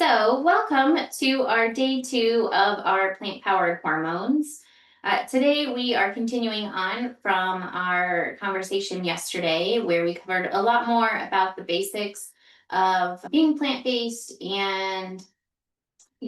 So, welcome to our day 2 of our plant powered hormones. Today, we are continuing on from our conversation yesterday, where we covered a lot more about the basics of being plant based and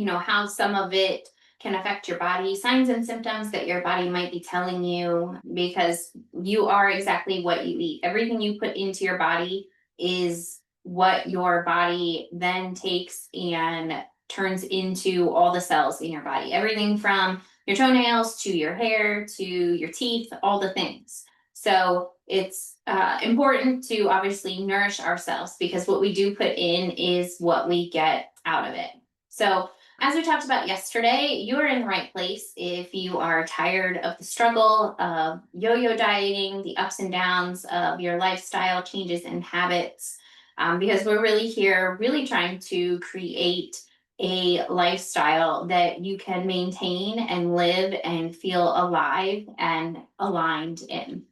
how some of it can affect your body, signs and symptoms that your body might be telling you, because you are exactly what you eat. Everything you put into your body is what your body then takes and turns into all the cells in your body. Everything from your toenails to your hair to your teeth, all the things. So it's important to obviously nourish ourselves, because what we do put in is what we get out of it. So as we talked about yesterday, you're in the right place if you are tired of the struggle of yo-yo dieting, the ups and downs of your lifestyle changes and habits, because we're really here, really trying to create a lifestyle that you can maintain and live and feel alive and aligned in.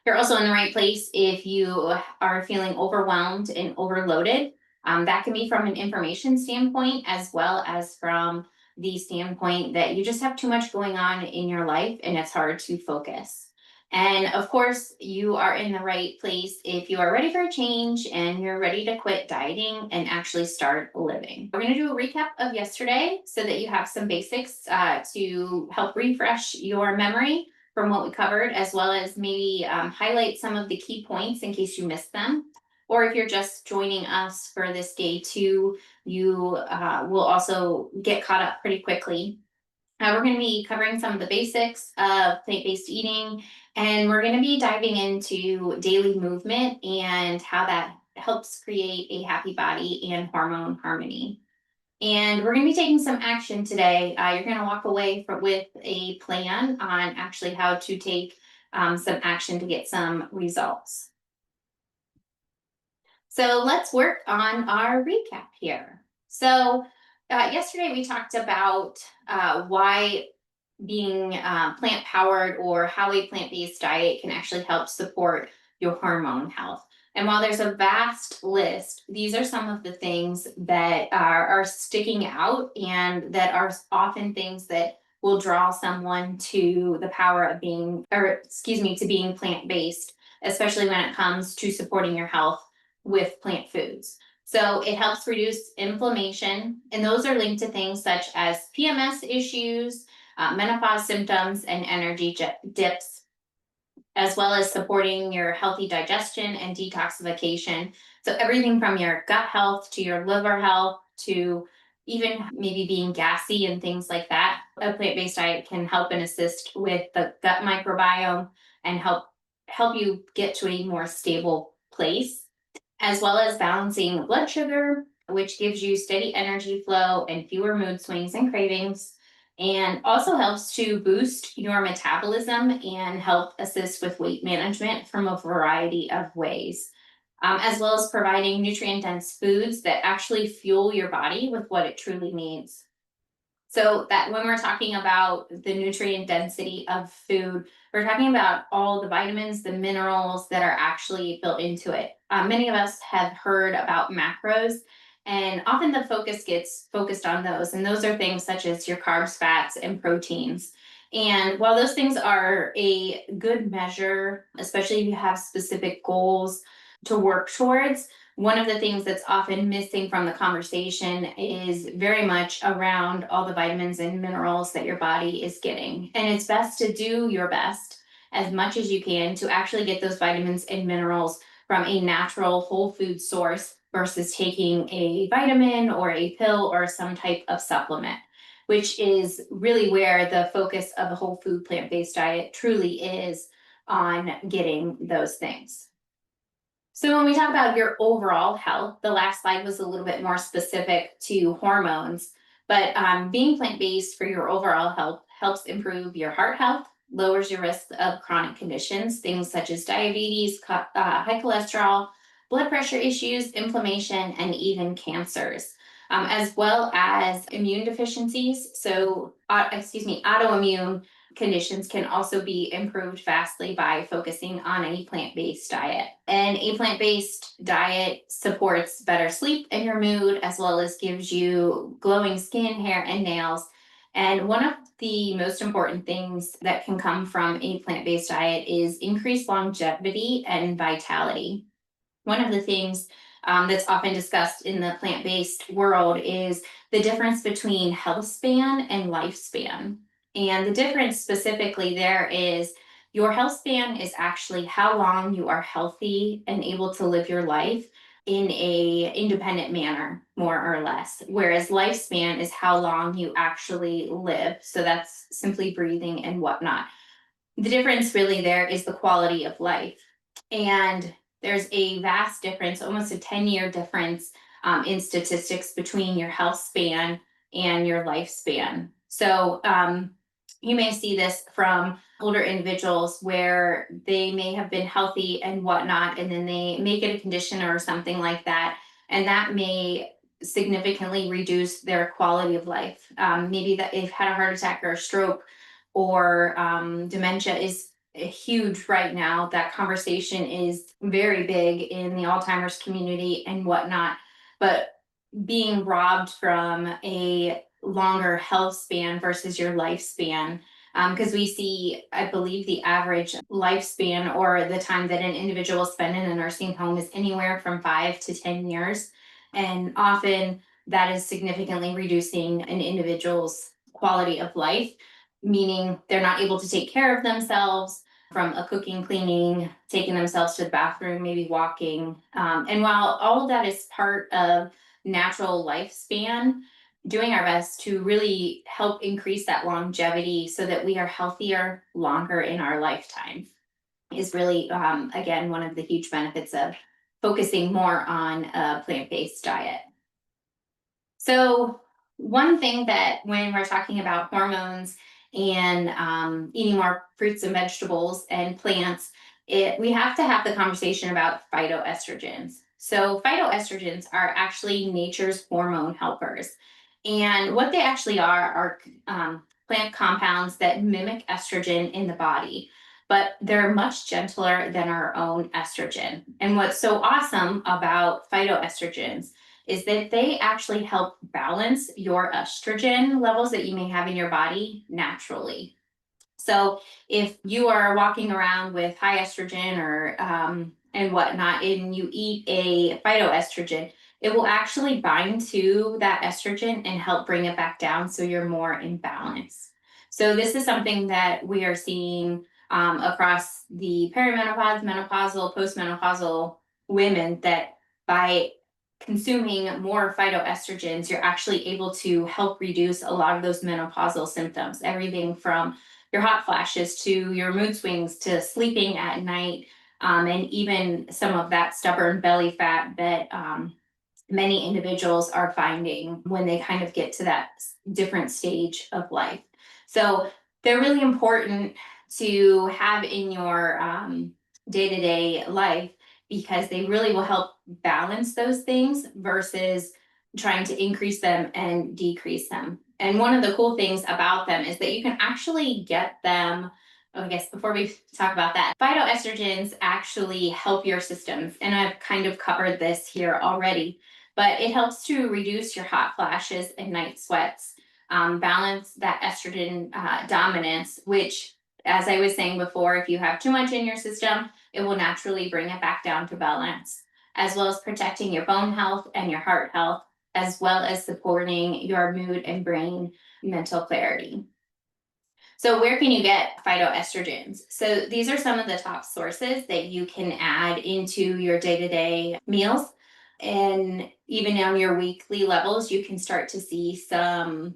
You're also in the right place if you are feeling overwhelmed and overloaded. That can be from an information standpoint, as well as from the standpoint that you just have too much going on in your life and it's hard to focus. And of course, you are in the right place if you are ready for a change and you're ready to quit dieting and actually start living. We're going to do a recap of yesterday so that you have some basics to help refresh your memory from what we covered, as well as maybe highlight some of the key points in case you missed them. Or if you're just joining us for this day 2, you will also get caught up pretty quickly. We're going to be covering some of the basics of plant-based eating, and we're going to be diving into daily movement and how that helps create a happy body and hormone harmony. And we're going to be taking some action today. You're going to walk away with a plan on actually how to take some action to get some results. So let's work on our recap here. So yesterday we talked about why being plant powered, or how a plant based diet can actually help support your hormone health. And while there's a vast list, these are some of the things that are sticking out and that are often things that will draw someone to the power of to being plant based, especially when it comes to supporting your health with plant foods. So it helps reduce inflammation, and those are linked to things such as PMS issues, menopause symptoms, and energy dips, as well as supporting your healthy digestion and detoxification. So everything from your gut health to your liver health to even maybe being gassy and things like that. A plant-based diet can help and assist with the gut microbiome and help you get to a more stable place, as well as balancing blood sugar, which gives you steady energy flow and fewer mood swings and cravings, and also helps to boost your metabolism and help assist with weight management from a variety of ways, as well as providing nutrient dense foods that actually fuel your body with what it truly needs. So that when we're talking about the nutrient density of food, we're talking about all the vitamins, the minerals that are actually built into it. Many of us have heard about macros, and often the focus gets focused on those. And those are things such as your carbs, fats, and proteins. And while those things are a good measure, especially if you have specific goals to work towards, one of the things that's often missing from the conversation is very much around all the vitamins and minerals that your body is getting. And it's best to do your best as much as you can to actually get those vitamins and minerals from a natural whole food source versus taking a vitamin or a pill or some type of supplement, which is really where the focus of a whole food plant-based diet truly is, on getting those things. So when we talk about your overall health, the last slide was a little bit more specific to hormones, but being plant-based for your overall health helps improve your heart health, lowers your risk of chronic conditions, things such as diabetes, high cholesterol, blood pressure issues, inflammation, and even cancers, as well as immune deficiencies. So, autoimmune conditions can also be improved vastly by focusing on a plant based diet. And a plant based diet supports better sleep and your mood, as well as gives you glowing skin, hair, and nails. And one of the most important things that can come from a plant based diet is increased longevity and vitality. One of the things that's often discussed in the plant based world is the difference between health span and lifespan. And the difference specifically there is your health span is actually how long you are healthy and able to live your life in a independent manner, more or less, whereas lifespan is how long you actually live. So that's simply breathing and whatnot. The difference really there is the quality of life. And there's a vast difference, almost a 10-year difference in statistics between your health span and your lifespan. So you may see this from older individuals where they may have been healthy and whatnot, and then they may get a condition or something like that. And that may significantly reduce their quality of life. Maybe that they've had a heart attack or a stroke or dementia is huge right now. That conversation is very big in the Alzheimer's community and whatnot. But being robbed from a longer health span versus your lifespan, because we see, I believe, the average lifespan or the time that an individual spend in a nursing home is anywhere from 5 to 10 years. And often that is significantly reducing an individual's quality of life, meaning they're not able to take care of themselves from a cooking, cleaning, taking themselves to the bathroom, maybe walking. And while all of that is part of natural lifespan, doing our best to really help increase that longevity so that we are healthier longer in our lifetime is really, again, one of the huge benefits of focusing more on a plant based diet. So, one thing that when we're talking about hormones and eating more fruits and vegetables and plants, we have to have the conversation about phytoestrogens. So, phytoestrogens are actually nature's hormone helpers. And what they actually are plant compounds that mimic estrogen in the body, but they're much gentler than our own estrogen. And what's so awesome about phytoestrogens is that they actually help balance your estrogen levels that you may have in your body naturally. So if you are walking around with high estrogen or and whatnot, and you eat a phytoestrogen, it will actually bind to that estrogen and help bring it back down so you're more in balance. So this is something that we are seeing across the perimenopause, menopausal, postmenopausal women, that by consuming more phytoestrogens, you're actually able to help reduce a lot of those menopausal symptoms, everything from your hot flashes to your mood swings to sleeping at night, and even some of that stubborn belly fat that many individuals are finding when they kind of get to that different stage of life. So they're really important to have in your day-to-day life because they really will help balance those things versus trying to increase them and decrease them. And one of the cool things about them is that you can actually get them. Oh, I guess before we talk about that, phytoestrogens actually help your systems. And I've kind of covered this here already, but it helps to reduce your hot flashes and night sweats, balance that estrogen dominance, which, as I was saying before, if you have too much in your system, it will naturally bring it back down to balance, as well as protecting your bone health and your heart health, as well as supporting your mood and brain mental clarity. So where can you get phytoestrogens? So these are some of the top sources that you can add into your day-to-day meals. And even on your weekly levels, you can start to see some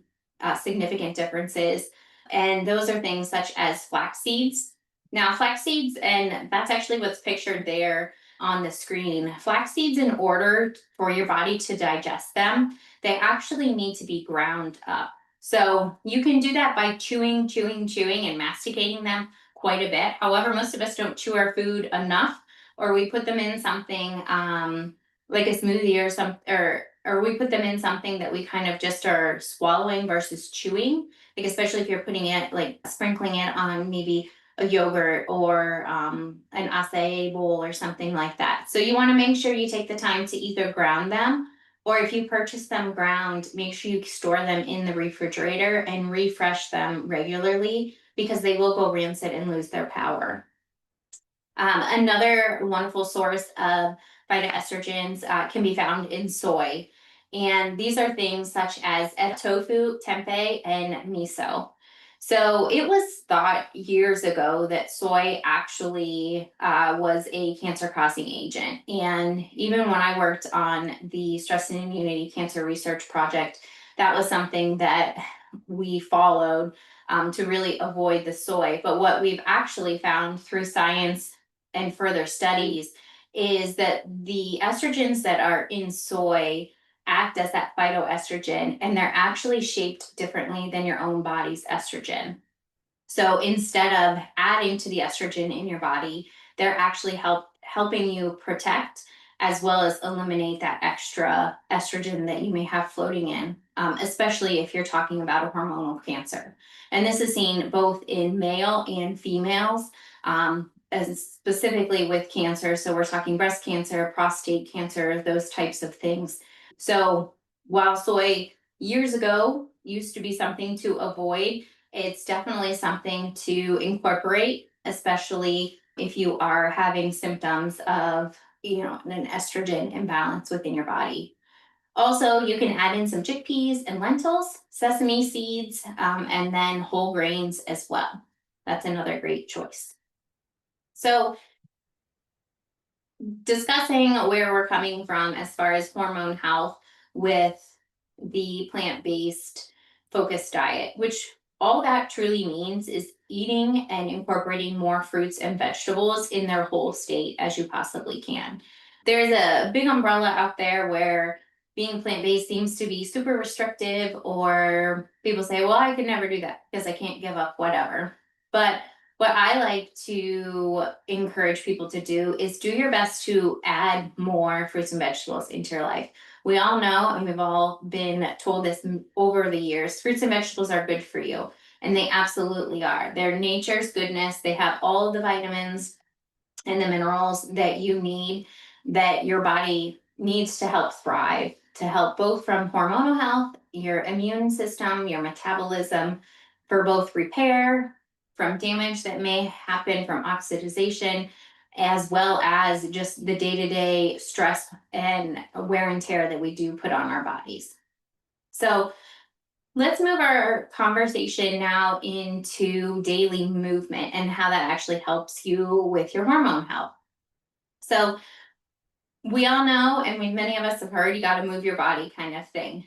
significant differences. And those are things such as flax seeds. Now, flax seeds, and that's actually what's pictured there on the screen. Flax seeds, in order for your body to digest them, they actually need to be ground up. So you can do that by chewing, chewing, chewing, and masticating them quite a bit. However, most of us don't chew our food enough, or we put them in something like a smoothie or some, or or we put them in something that we kind of just are swallowing versus chewing. Like, especially if you're putting it, like sprinkling it on maybe a yogurt or an acai bowl or something like that. So you want to make sure you take the time to either ground them, or if you purchase them ground, make sure you store them in the refrigerator and refresh them regularly, because they will go rancid and lose their power. Another wonderful source of phytoestrogens can be found in soy. And these are things such as tofu, tempeh, and miso. So it was thought years ago that soy actually was a cancer causing agent. And even when I worked on the Stress and Immunity Cancer Research Project, that was something that we followed to really avoid the soy. But what we've actually found through science and further studies is that the estrogens that are in soy act as that phytoestrogen, and they're actually shaped differently than your own body's estrogen. So instead of adding to the estrogen in your body, they're actually helping you protect as well as eliminate that extra estrogen that you may have floating in, especially if you're talking about a hormonal cancer. And this is seen both in male and females, as specifically with cancer. So we're talking breast cancer, prostate cancer, those types of things. So while soy years ago used to be something to avoid, it's definitely something to incorporate, especially if you are having symptoms of, an estrogen imbalance within your body. Also, you can add in some chickpeas and lentils, sesame seeds, and then whole grains as well. That's another great choice. So, discussing where we're coming from as far as hormone health with the plant-based focused diet, which all that truly means is eating and incorporating more fruits and vegetables in their whole state as you possibly can. There's a big umbrella out there where being plant-based seems to be super restrictive, or people say, well, I could never do that because I can't give up whatever. But what I like to encourage people to do is do your best to add more fruits and vegetables into your life. We all know, and we've all been told this over the years, fruits and vegetables are good for you. And they absolutely are. They're nature's goodness. They have all of the vitamins and the minerals that you need, that your body needs to help thrive, to help both from hormonal health, your immune system, your metabolism, for both repair from damage that may happen from oxidation, as well as just the day-to-day stress and wear and tear that we do put on our bodies. So let's move our conversation now into daily movement and how that actually helps you with your hormone health. So we all know, and many of us have heard, you got to move your body kind of thing.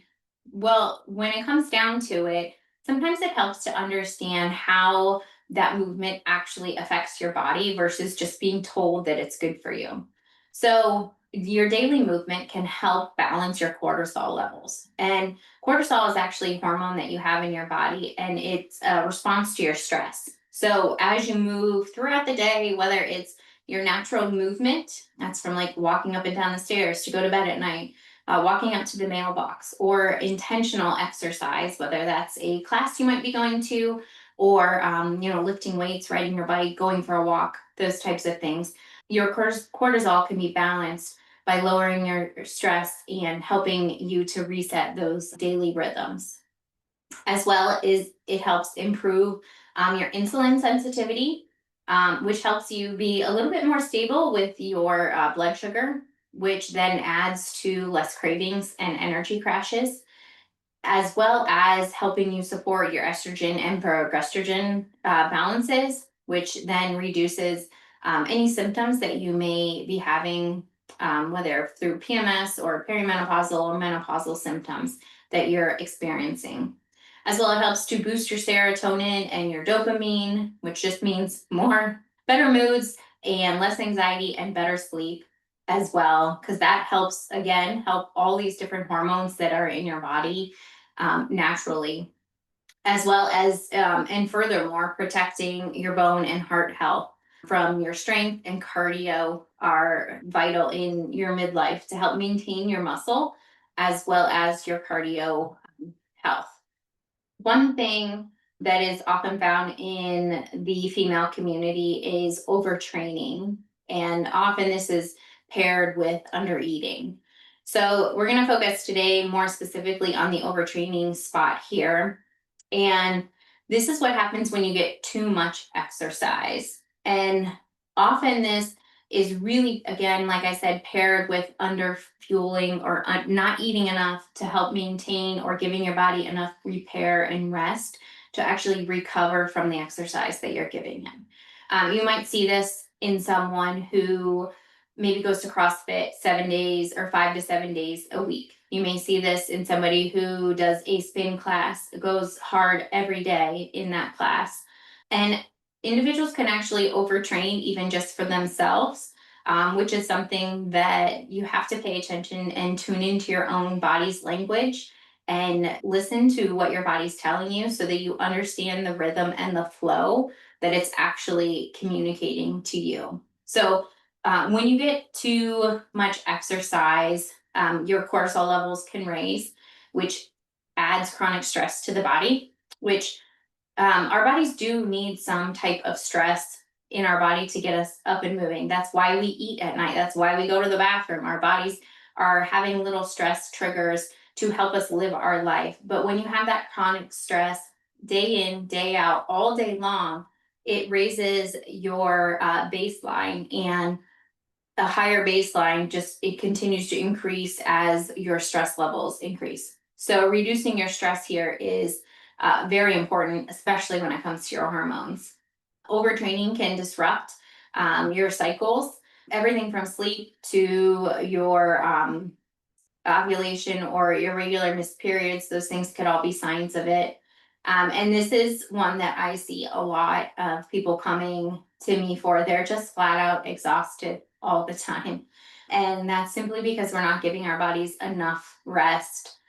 Well, when it comes down to it, sometimes it helps to understand how that movement actually affects your body versus just being told that it's good for you. So, your daily movement can help balance your cortisol levels. And cortisol is actually a hormone that you have in your body, and it's a response to your stress. So, as you move throughout the day, whether it's your natural movement, that's from like walking up and down the stairs to go to bed at night, walking up to the mailbox, or intentional exercise, whether that's a class you might be going to, or lifting weights, riding your bike, going for a walk, those types of things. Your cortisol can be balanced by lowering your stress and helping you to reset those daily rhythms. As well as it helps improve your insulin sensitivity, which helps you be a little bit more stable with your blood sugar, which then adds to less cravings and energy crashes, as well as helping you support your estrogen and progesterone balances, which then reduces any symptoms that you may be having, whether through PMS or perimenopausal or menopausal symptoms that you're experiencing. As well, it helps to boost your serotonin and your dopamine, which just means better moods and less anxiety and better sleep as well, because that helps, again, help all these different hormones that are in your body naturally, as well as, and furthermore, protecting your bone and heart health from your strength, and cardio are vital in your midlife to help maintain your muscle as well as your cardio health. One thing that is often found in the female community is overtraining, and often this is paired with undereating. So, we're going to focus today more specifically on the overtraining spot here. And this is what happens when you get too much exercise. And often this is really, again, like I said, paired with under fueling or not eating enough to help maintain or giving your body enough repair and rest to actually recover from the exercise that you're giving him. You might see this in someone who maybe goes to CrossFit 7 days or 5 to 7 days a week. You may see this in somebody who does a spin class, goes hard every day in that class. And individuals can actually overtrain even just for themselves, which is something that you have to pay attention and tune into your own body's language and listen to what your body's telling you so that you understand the rhythm and the flow that it's actually communicating to you. So, when you get too much exercise, your cortisol levels can raise, which adds chronic stress to the body, which our bodies do need some type of stress in our body to get us up and moving. That's why we eat at night. That's why we go to the bathroom. Our bodies are having little stress triggers to help us live our life. But when you have that chronic stress day in, day out, all day long, it raises your baseline, and a higher baseline just it continues to increase as your stress levels increase. So reducing your stress here is very important, especially when it comes to your hormones. Overtraining can disrupt your cycles, everything from sleep to your ovulation or irregular missed periods. Those things could all be signs of it. And this is one that I see a lot of people coming to me for. They're just flat out exhausted all the time. And that's simply because we're not giving our bodies enough rest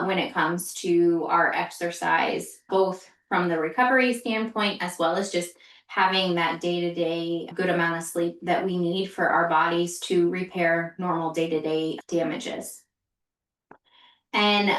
when it comes to our exercise, both from the recovery standpoint as well as just having that day to day good amount of sleep that we need for our bodies to repair normal day to day damages. And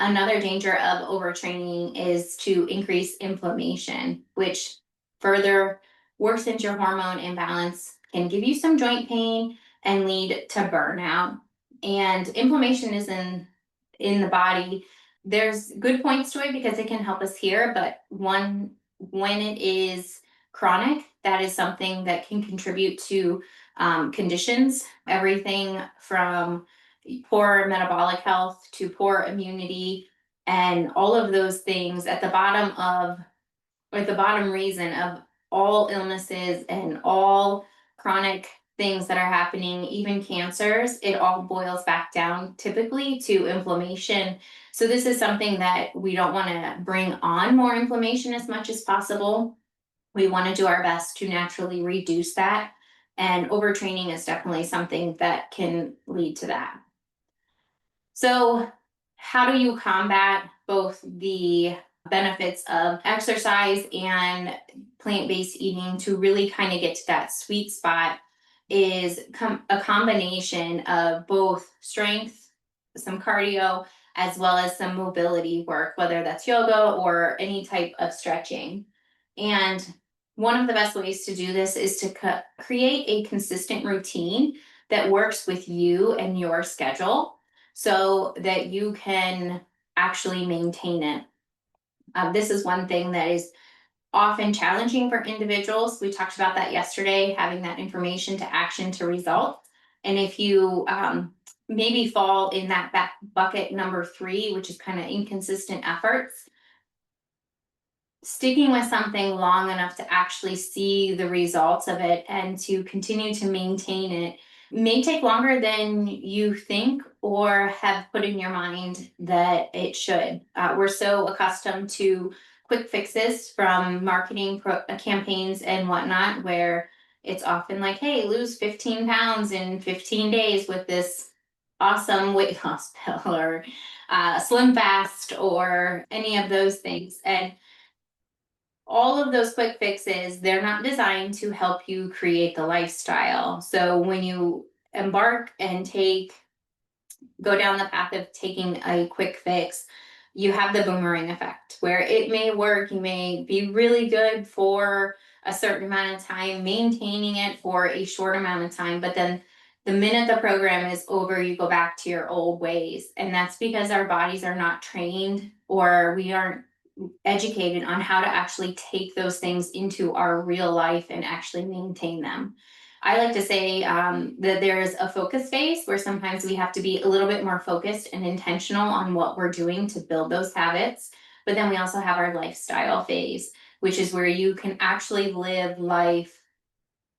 another danger of overtraining is to increase inflammation, which further worsens your hormone imbalance, can give you some joint pain, and lead to burnout. And inflammation is in the body. There's good points to it because it can help us here, but when it is chronic, that is something that can contribute to conditions, everything from poor metabolic health to poor immunity, and all of those things at the bottom of, or the bottom reason of all illnesses and all chronic things that are happening, even cancers, it all boils back down typically to inflammation. So, this is something that we don't want to bring on more inflammation as much as possible. We want to do our best to naturally reduce that. And overtraining is definitely something that can lead to that. So, how do you combat both the benefits of exercise and plant based eating to really kind of get to that sweet spot? Is a combination of both strength, some cardio, as well as some mobility work, whether that's yoga or any type of stretching. And one of the best ways to do this is to create a consistent routine that works with you and your schedule so that you can actually maintain it. This is one thing that is often challenging for individuals. We talked about that yesterday, having that information to action to result. And if you maybe fall in that bucket number 3, which is kind of inconsistent efforts, sticking with something long enough to actually see the results of it and to continue to maintain it may take longer than you think or have put in your mind that it should. We're so accustomed to quick fixes from marketing campaigns and whatnot, where it's often like, hey, lose 15 pounds in 15 days with this awesome weight loss pill, or slim fast, or any of those things. And all of those quick fixes, they're not designed to help you create the lifestyle. So when you embark and take go down the path of taking a quick fix, you have the boomerang effect where it may work. You may be really good for a certain amount of time, maintaining it for a short amount of time, but then the minute the program is over, you go back to your old ways. And that's because our bodies are not trained, or we aren't educated on how to actually take those things into our real life and actually maintain them. I like to say that there's a focus phase where sometimes we have to be a little bit more focused and intentional on what we're doing to build those habits. But then we also have our lifestyle phase, which is where you can actually live life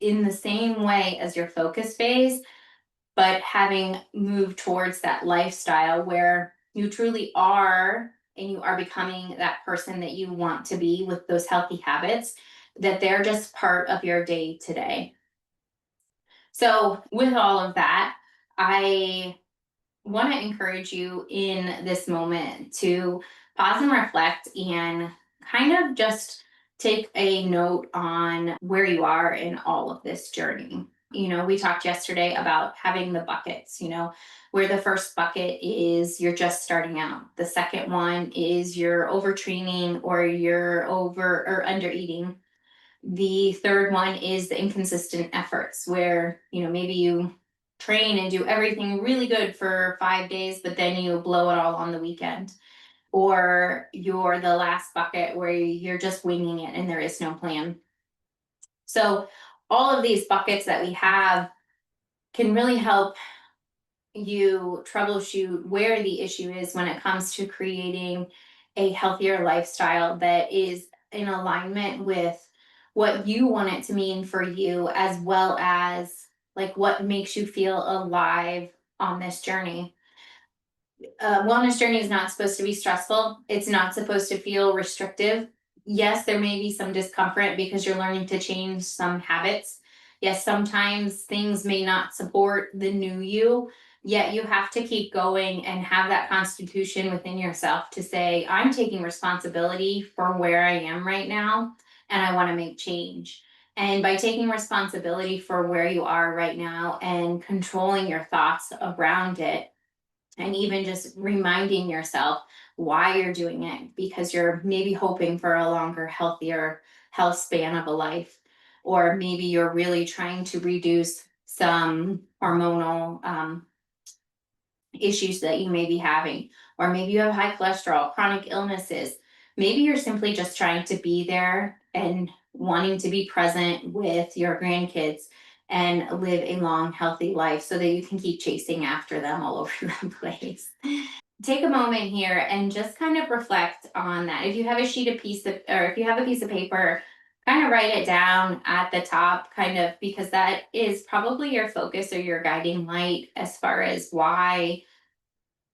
in the same way as your focus phase, but having moved towards that lifestyle where you truly are and you are becoming that person that you want to be with those healthy habits, that they're just part of your day today. So, with all of that, I want to encourage you in this moment to pause and reflect and kind of just take a note on where you are in all of this journey. We talked yesterday about having the buckets, where the first bucket is you're just starting out. The second one is you're overtraining or you're over or under eating. The third one is the inconsistent efforts where, maybe you train and do everything really good for 5 days, but then you blow it all on the weekend. Or you're the last bucket where you're just winging it and there is no plan. So, all of these buckets that we have can really help you troubleshoot where the issue is when it comes to creating a healthier lifestyle that is in alignment with what you want it to mean for you, as well as like what makes you feel alive on this journey. Wellness journey is not supposed to be stressful. It's not supposed to feel restrictive. Yes, there may be some discomfort because you're learning to change some habits. Yes, sometimes things may not support the new you, yet you have to keep going and have that constitution within yourself to say, I'm taking responsibility for where I am right now and I want to make change. And by taking responsibility for where you are right now and controlling your thoughts around it, and even just reminding yourself why you're doing it, because you're maybe hoping for a longer, healthier health span of a life, or maybe you're really trying to reduce some hormonal issues that you may be having, or maybe you have high cholesterol, chronic illnesses. Maybe you're simply just trying to be there and wanting to be present with your grandkids and live a long, healthy life so that you can keep chasing after them all over the place. Take a moment here and just kind of reflect on that. If you have a sheet of piece of, or if you have a piece of paper, kind of write it down at the top, kind of, because that is probably your focus or your guiding light as far as why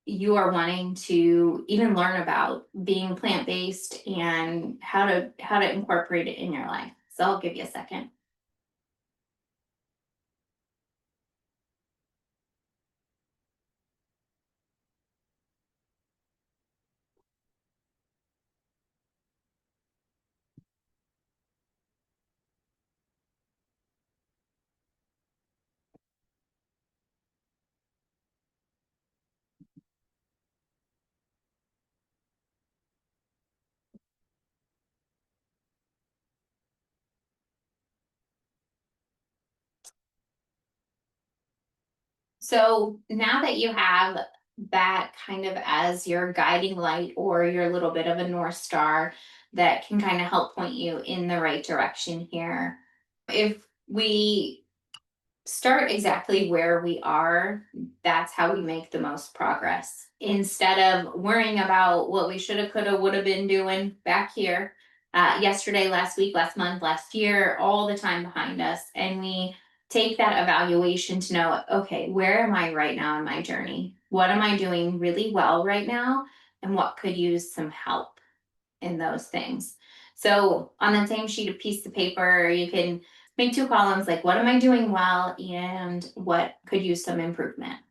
you are wanting to even learn about being plant-based and how to incorporate it in your life. So I'll give you a second. So now that you have that kind of as your guiding light or your little bit of a North Star that can kind of help point you in the right direction here. If we start exactly where we are, that's how we make the most progress. Instead of worrying about what we shoulda, coulda, woulda been doing back here, yesterday, last week, last month, last year, all the time behind us, and we take that evaluation to know, okay, where am I right now in my journey? What am I doing really well right now? And what could use some help in those things? So on the same sheet of piece of paper, you can make two columns like what am I doing well and what could use some improvement.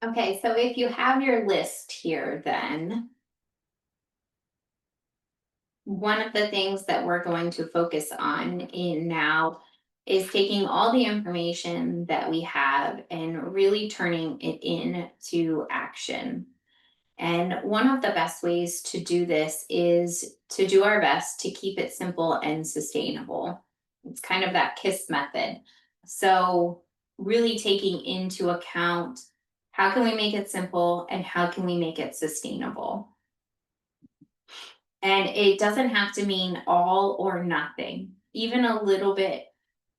Okay, so if you have your list here, then one of the things that we're going to focus on in now is taking all the information that we have and really turning it into action. And one of the best ways to do this is to do our best to keep it simple and sustainable. It's kind of that KISS method. So, really taking into account how can we make it simple and how can we make it sustainable? And it doesn't have to mean all or nothing. Even a little bit,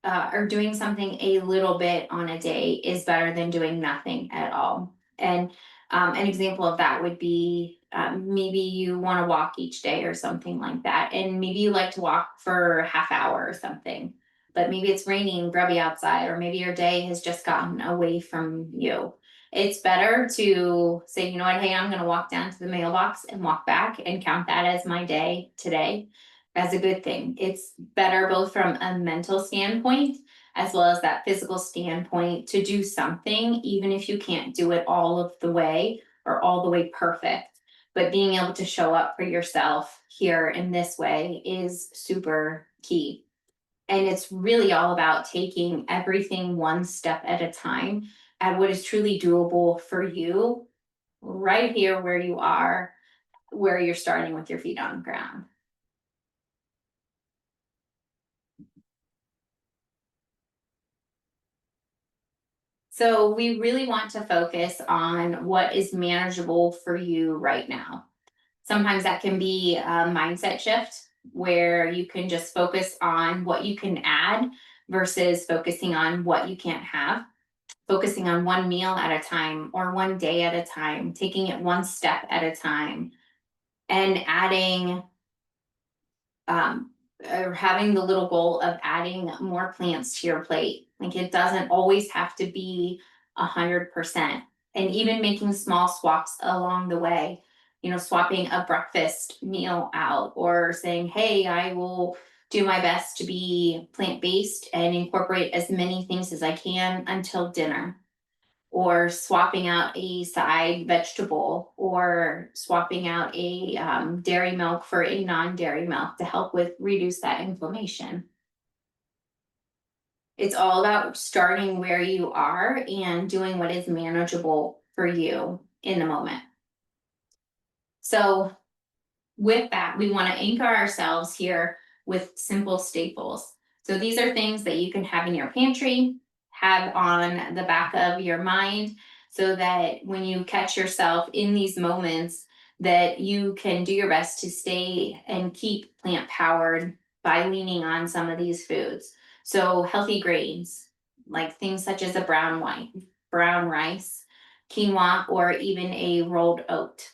or doing something a little bit on a day is better than doing nothing at all. And an example of that would be maybe you want to walk each day or something like that. And maybe you like to walk for a half hour or something, but maybe it's raining, grubby outside, or maybe your day has just gotten away from you. It's better to say, you know what, hey, I'm going to walk down to the mailbox and walk back and count that as my day today as a good thing. It's better both from a mental standpoint as well as that physical standpoint to do something, even if you can't do it all of the way or all the way perfect. But being able to show up for yourself here in this way is super key. And it's really all about taking everything one step at a time at what is truly doable for you right here where you are, where you're starting with your feet on the ground. So we really want to focus on what is manageable for you right now. Sometimes that can be a mindset shift where you can just focus on what you can add versus focusing on what you can't have, focusing on one meal at a time or one day at a time, taking it one step at a time, and adding um, or having the little goal of adding more plants to your plate. Like it doesn't always have to be 100%. And even making small swaps along the way, swapping a breakfast meal out or saying, hey, I will do my best to be plant based and incorporate as many things as I can until dinner, or swapping out a side vegetable, or swapping out a dairy milk for a non-dairy milk to help with reduce that inflammation. It's all about starting where you are and doing what is manageable for you in the moment. So with that, we want to anchor ourselves here with simple staples. So these are things that you can have in your pantry, have on the back of your mind, so that when you catch yourself in these moments, that you can do your best to stay and keep plant powered by leaning on some of these foods. So healthy grains, like things such as a brown rice, quinoa, or even a rolled oat.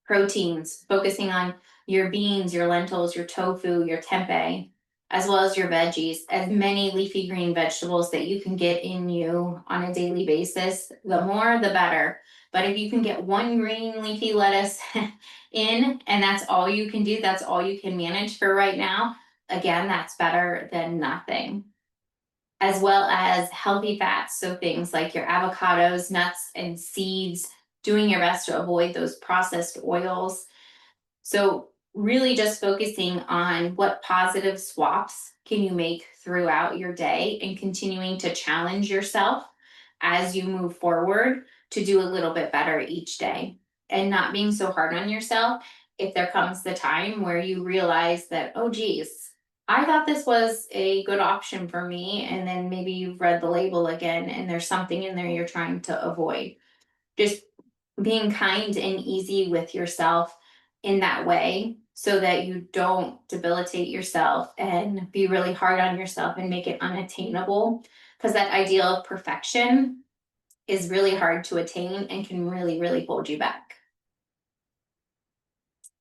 Proteins, focusing on your beans, your lentils, your tofu, your tempeh, as well as your veggies, as many leafy green vegetables that you can get in you on a daily basis. The more, the better. But if you can get one green leafy lettuce in and that's all you can do, that's all you can manage for right now, again, that's better than nothing. As well as healthy fats, so things like your avocados, nuts, and seeds, doing your best to avoid those processed oils. So really just focusing on what positive swaps can you make throughout your day and continuing to challenge yourself as you move forward to do a little bit better each day, and not being so hard on yourself if there comes the time where you realize that, oh geez, I thought this was a good option for me, and then maybe you've read the label again and there's something in there you're trying to avoid. Just being kind and easy with yourself in that way so that you don't debilitate yourself and be really hard on yourself and make it unattainable, because that ideal of perfection is really hard to attain and can really, really hold you back.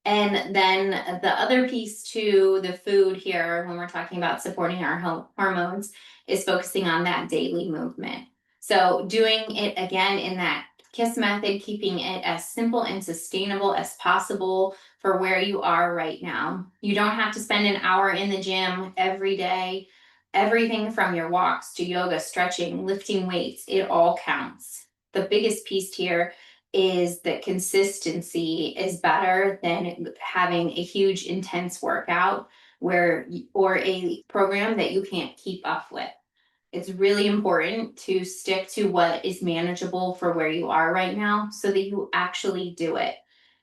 And then the other piece to the food here, when we're talking about supporting our hormones, is focusing on that daily movement. So, doing it again in that KISS method, keeping it as simple and sustainable as possible for where you are right now. You don't have to spend an hour in the gym every day. Everything from your walks to yoga, stretching, lifting weights, it all counts. the biggest piece here is that consistency is better than having a huge intense workout or a program that you can't keep up with. It's really important to stick to what is manageable for where you are right now so that you actually do it.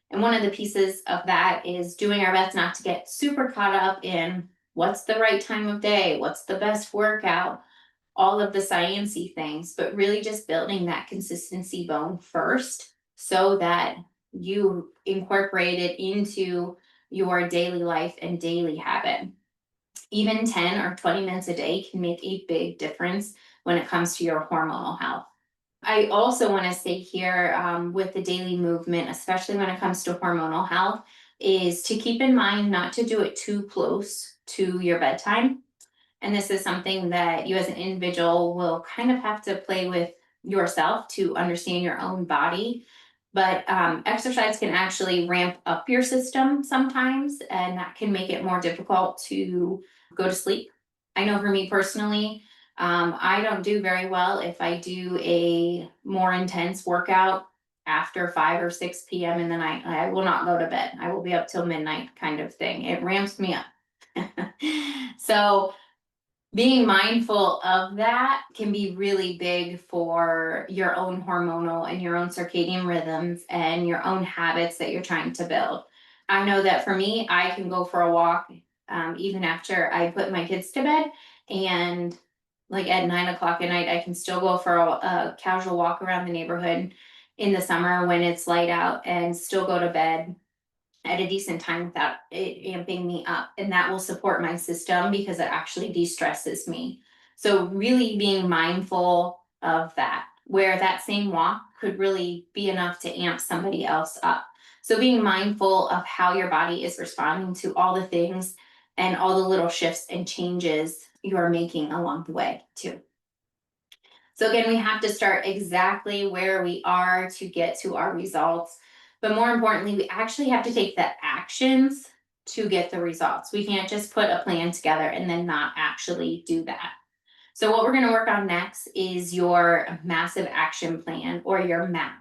And one of the pieces of that is doing our best not to get super caught up in what's the right time of day, what's the best workout, all of the sciencey things, but really just building that consistency bone first so that you incorporate it into your daily life and daily habit. Even 10 or 20 minutes a day can make a big difference when it comes to your hormonal health. I also want to say here with the daily movement, especially when it comes to hormonal health, is to keep in mind not to do it too close to your bedtime. And this is something that you as an individual will kind of have to play with yourself to understand your own body. But exercise can actually ramp up your system sometimes, and that can make it more difficult to go to sleep. I know for me personally, I don't do very well if I do a more intense workout after 5 or 6 p.m. in the night. I will not go to bed. I will be up till midnight kind of thing. It ramps me up. So being mindful of that can be really big for your own hormonal and your own circadian rhythms and your own habits that you're trying to build. I know that for me, I can go for a walk even after I put my kids to bed, and like at 9 o'clock at night, I can still go for a casual walk around the neighborhood in the summer when it's light out and still go to bed at a decent time without it amping me up. And that will support my system because it actually de-stresses me. So really being mindful of that, where that same walk could really be enough to amp somebody else up. So being mindful of how your body is responding to all the things and all the little shifts and changes you are making along the way too. So again, we have to start exactly where we are to get to our results. But more importantly, we actually have to take the actions to get the results. We can't just put a plan together and then not actually do that. So what we're going to work on next is your massive action plan, or your MAP,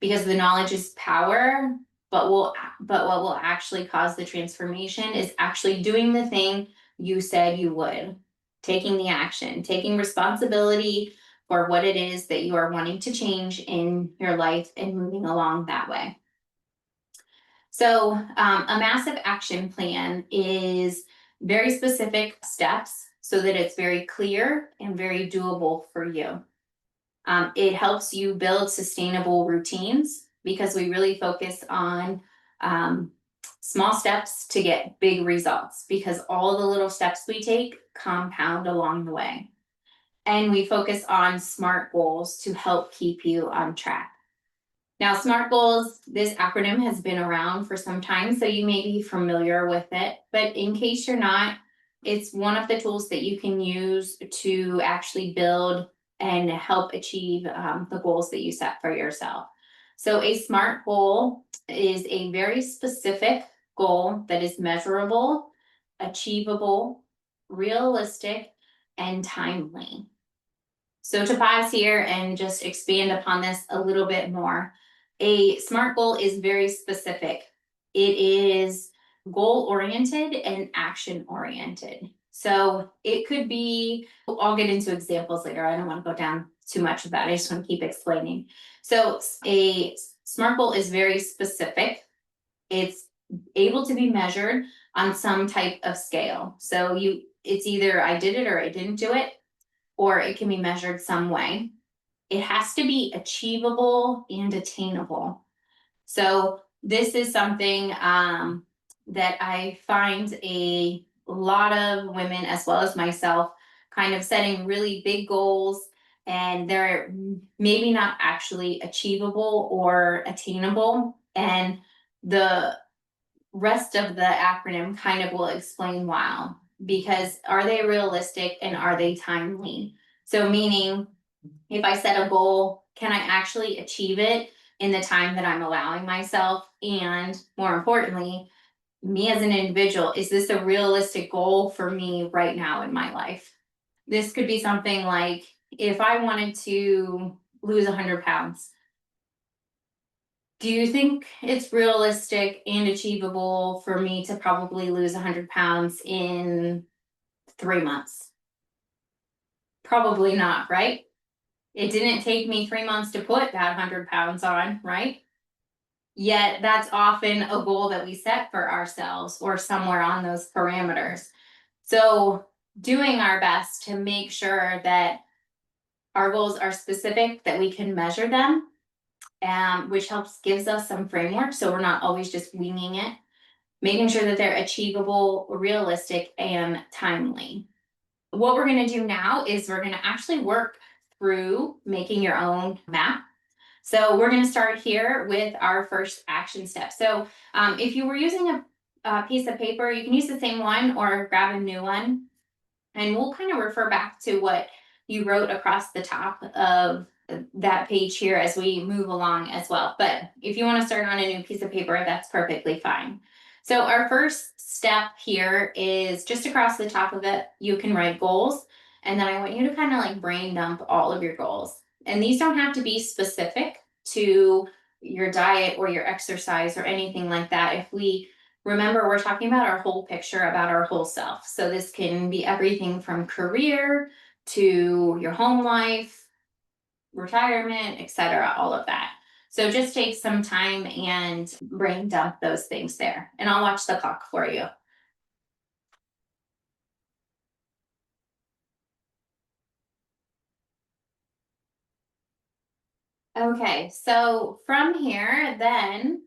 because the knowledge is power, but what will actually cause the transformation is actually doing the thing you said you would, taking the action, taking responsibility for what it is that you are wanting to change in your life and moving along that way. So a massive action plan is very specific steps so that it's very clear and very doable for you. It helps you build sustainable routines because we really focus on small steps to get big results, because all the little steps we take compound along the way. And we focus on SMART goals to help keep you on track. Now, SMART goals, this acronym has been around for some time, so you may be familiar with it. But in case you're not, it's one of the tools that you can use to actually build and help achieve the goals that you set for yourself. So a SMART goal is a very specific goal that is measurable, achievable, realistic, and timely. So to pause here and just expand upon this a little bit more, a SMART goal is very specific. It is goal oriented and action oriented. So it could be, I'll get into examples later. I don't want to go down too much of that. I just want to keep explaining. So a SMART goal is very specific. It's able to be measured on some type of scale. So it's either I did it or I didn't do it, or it can be measured some way. It has to be achievable and attainable. So this is something that I find a lot of women, as well as myself, kind of setting really big goals, and they're maybe not actually achievable or attainable. And the rest of the acronym kind of will explain why, because are they realistic and are they timely? So meaning, if I set a goal, can I actually achieve it in the time that I'm allowing myself? And more importantly, me as an individual, is this a realistic goal for me right now in my life? This could be something like, if I wanted to lose 100 pounds. Do you think it's realistic and achievable for me to probably lose 100 pounds in 3 months? Probably not, right? It didn't take me 3 months to put that 100 pounds on, right? Yet that's often a goal that we set for ourselves or somewhere on those parameters. So, doing our best to make sure that our goals are specific, that we can measure them, which helps gives us some framework. So, we're not always just winging it, making sure that they're achievable, realistic, and timely. What we're going to do now is we're going to actually work through making your own map. So we're going to start here with our first action step. So if you were using a piece of paper, you can use the same one or grab a new one. And we'll kind of refer back to what you wrote across the top of that page here as we move along as well. But if you want to start on a new piece of paper, that's perfectly fine. So our first step here is just across the top of it, you can write goals. And then I want you to kind of like brain dump all of your goals. And these don't have to be specific to your diet or your exercise or anything like that. If we remember, we're talking about our whole picture, about our whole self. So this can be everything from career to your home life, retirement, etc., all of that. So just take some time and brain dump those things there. And I'll watch the clock for you. Okay, so from here, then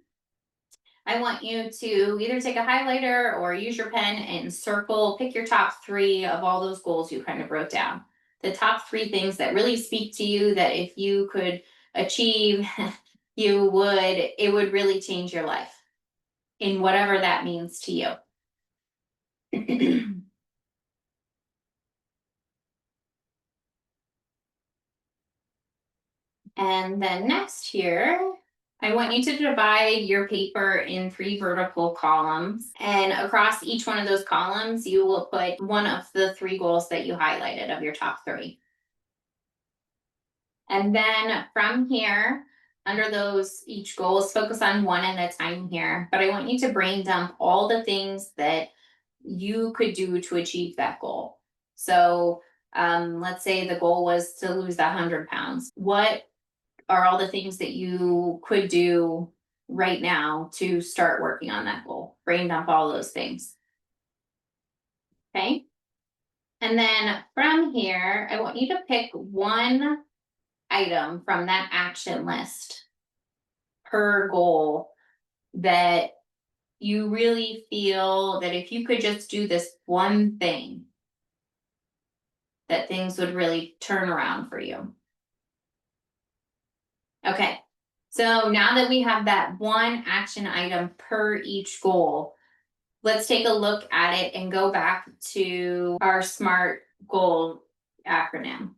I want you to either take a highlighter or use your pen and circle, pick your top three of all those goals you kind of wrote down. The top three things that really speak to you that if you could achieve, it would really change your life in whatever that means to you. And then next here, I want you to divide your paper in 3 vertical columns. And across each one of those columns, you will put one of the 3 goals that you highlighted of your top 3. And then from here, under those each goals, focus on one at a time here. But I want you to brain dump all the things that you could do to achieve that goal. So let's say the goal was to lose that 100 pounds. What are all the things that you could do right now to start working on that goal? Brain dump all those things. Okay. And then from here, I want you to pick one item from that action list per goal that you really feel that if you could just do this one thing, that things would really turn around for you. Okay, so now that we have that one action item per each goal, let's take a look at it and go back to our SMART goal acronym.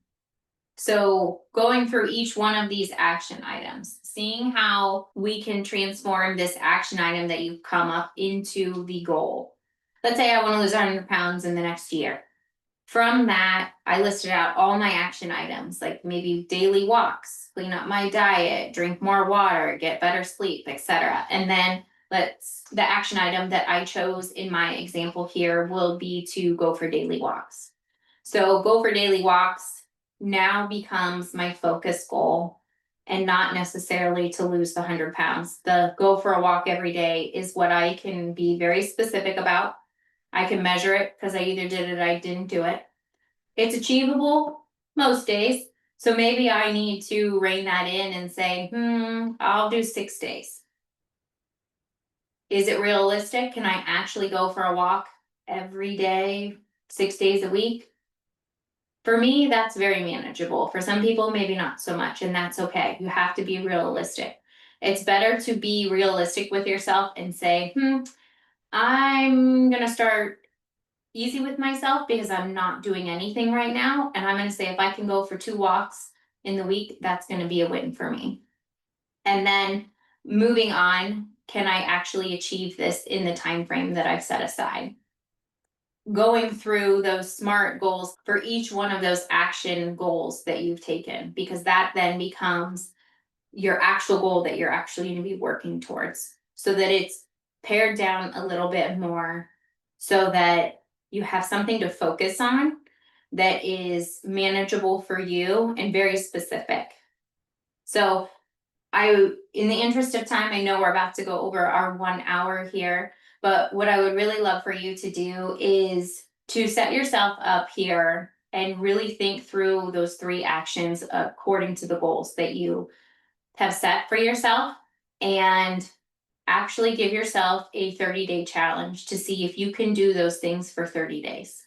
So going through each one of these action items, seeing how we can transform this action item that you've come up into the goal. Let's say I want to lose 100 pounds in the next year. From that, I listed out all my action items, like maybe daily walks, clean up my diet, drink more water, get better sleep, etc. And then the action item that I chose in my example here will be to go for daily walks. So go for daily walks now becomes my focus goal and not necessarily to lose the 100 pounds. The go for a walk every day is what I can be very specific about. I can measure it because I either did it or I didn't do it. It's achievable most days. So maybe I need to rein that in and say, I'll do 6 days. Is it realistic? Can I actually go for a walk every day, 6 days a week? For me, that's very manageable. For some people, maybe not so much, and that's okay. You have to be realistic. It's better to be realistic with yourself and say, I'm going to start easy with myself because I'm not doing anything right now. And I'm going to say, if I can go for 2 walks in the week, that's going to be a win for me. And then moving on, can I actually achieve this in the time frame that I've set aside? going through those SMART goals for each one of those action goals that you've taken, because that then becomes your actual goal that you're actually going to be working towards, so that it's pared down a little bit more, so that you have something to focus on that is manageable for you and very specific. So in the interest of time, I know we're about to go over our 1 hour here, but what I would really love for you to do is to set yourself up here and really think through those 3 actions according to the goals that you have set for yourself, and actually give yourself a 30-day challenge to see if you can do those things for 30 days.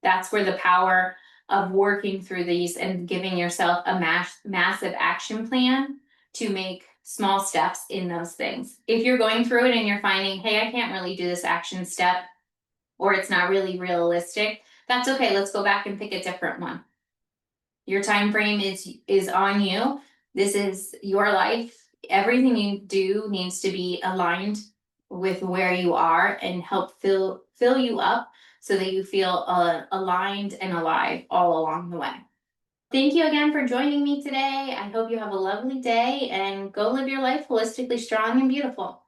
That's where the power of working through these and giving yourself a massive action plan to make small steps in those things. If you're going through it and you're finding, hey, I can't really do this action step, or it's not really realistic, that's okay. Let's go back and pick a different one. Your time frame is on you. This is your life. Everything you do needs to be aligned with where you are and help fill you up, so that you feel aligned and alive all along the way. Thank you again for joining me today. I hope you have a lovely day and go live your life holistically strong and beautiful.